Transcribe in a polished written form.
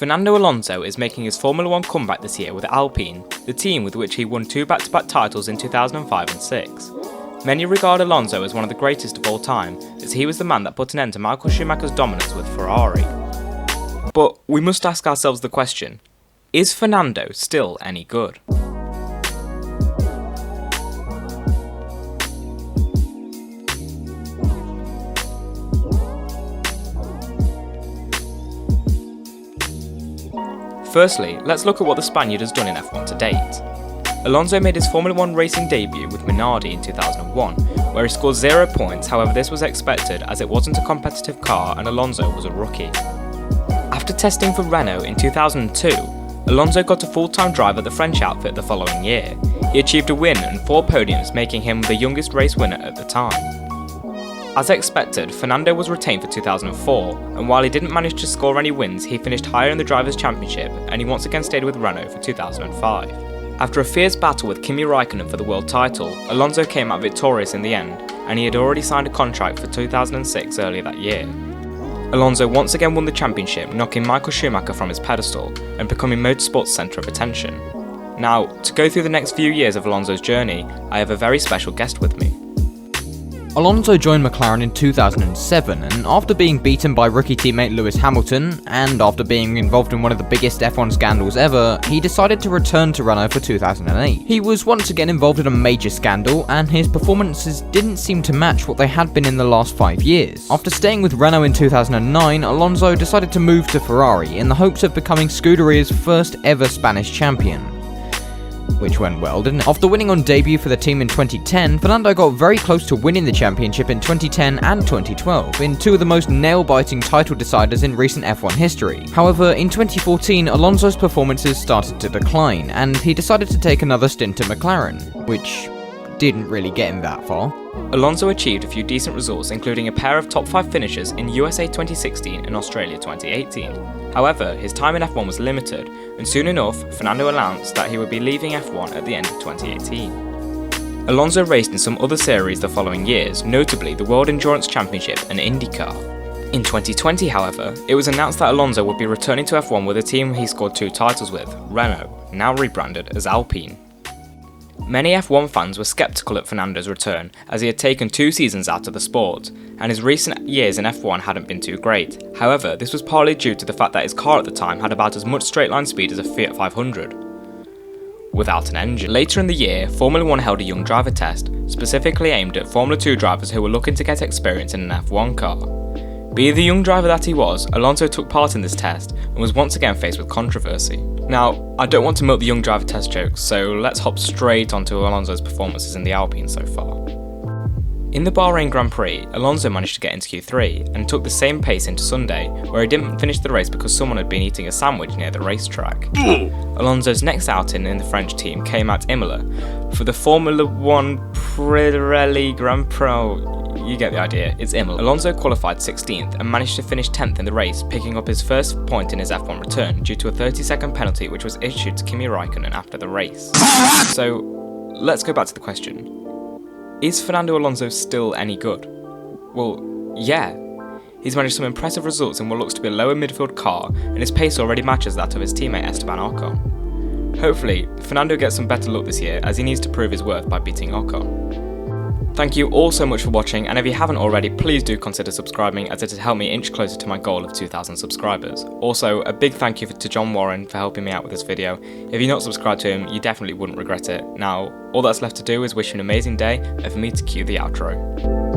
Fernando Alonso is making his Formula 1 comeback this year with Alpine, the team with which he won 2 back-to-back titles in 2005 and 6. Many regard Alonso as one of the greatest of all time, as he was the man that put an end to Michael Schumacher's dominance with Ferrari. But we must ask ourselves the question, is Fernando still any good? Firstly, let's look at what the Spaniard has done in F1 to date. Alonso made his Formula 1 racing debut with Minardi in 2001, where he scored 0 points, however this was expected as it wasn't a competitive car and Alonso was a rookie. After testing for Renault in 2002, Alonso got a full-time drive at the French outfit the following year. He achieved a win and 4 podiums, making him the youngest race winner at the time. As expected, Fernando was retained for 2004, and while he didn't manage to score any wins, he finished higher in the Drivers' Championship, and he once again stayed with Renault for 2005. After a fierce battle with Kimi Raikkonen for the world title, Alonso came out victorious in the end, and he had already signed a contract for 2006 earlier that year. Alonso once again won the championship, knocking Michael Schumacher from his pedestal, and becoming motorsport's centre of attention. Now, to go through the next few years of Alonso's journey, I have a very special guest with me. Alonso joined McLaren in 2007, and after being beaten by rookie teammate Lewis Hamilton, and after being involved in one of the biggest F1 scandals ever, he decided to return to Renault for 2008. He was once again involved in a major scandal, and his performances didn't seem to match what they had been in the last 5 years. After staying with Renault in 2009, Alonso decided to move to Ferrari in the hopes of becoming Scuderia's first ever Spanish champion. Which went well, didn't it? After winning on debut for the team in 2010, Fernando got very close to winning the championship in 2010 and 2012, in 2 of the most nail-biting title deciders in recent F1 history. However, in 2014, Alonso's performances started to decline, and he decided to take another stint at McLaren, which didn't really get him that far. Alonso achieved a few decent results, including a pair of top 5 finishes in USA 2016 and Australia 2018. However, his time in F1 was limited, and soon enough, Fernando announced that he would be leaving F1 at the end of 2018. Alonso raced in some other series the following years, notably the World Endurance Championship and IndyCar. In 2020, however, it was announced that Alonso would be returning to F1 with a team he scored 2 titles with, Renault, now rebranded as Alpine. Many F1 fans were sceptical at Fernando's return, as he had taken 2 seasons out of the sport, and his recent years in F1 hadn't been too great. However, this was partly due to the fact that his car at the time had about as much straight line speed as a Fiat 500, without an engine. Later in the year, Formula 1 held a young driver test, specifically aimed at Formula 2 drivers who were looking to get experience in an F1 car. Being the young driver that he was, Alonso took part in this test and was once again faced with controversy. Now, I don't want to milk the young driver test jokes, so let's hop straight onto Alonso's performances in the Alpine so far. In the Bahrain Grand Prix, Alonso managed to get into Q3 and took the same pace into Sunday, where he didn't finish the race because someone had been eating a sandwich near the racetrack. Alonso's next outing in the French team came at Imola for the Formula 1 Pirelli Grand Prix. You get the idea, it's Imola. Alonso qualified 16th and managed to finish 10th in the race, picking up his first point in his F1 return due to a 30-second penalty which was issued to Kimi Raikkonen after the race. So, let's go back to the question. Is Fernando Alonso still any good? Well, yeah. He's managed some impressive results in what looks to be a lower midfield car, and his pace already matches that of his teammate Esteban Ocon. Hopefully, Fernando gets some better luck this year, as he needs to prove his worth by beating Ocon. Thank you all so much for watching, and if you haven't already, please do consider subscribing, as it has helped me inch closer to my goal of 2,000 subscribers. Also, a big thank you to John Warren for helping me out with this video. If you're not subscribed to him, you definitely wouldn't regret it. Now, all that's left to do is wish you an amazing day, and for me to cue the outro.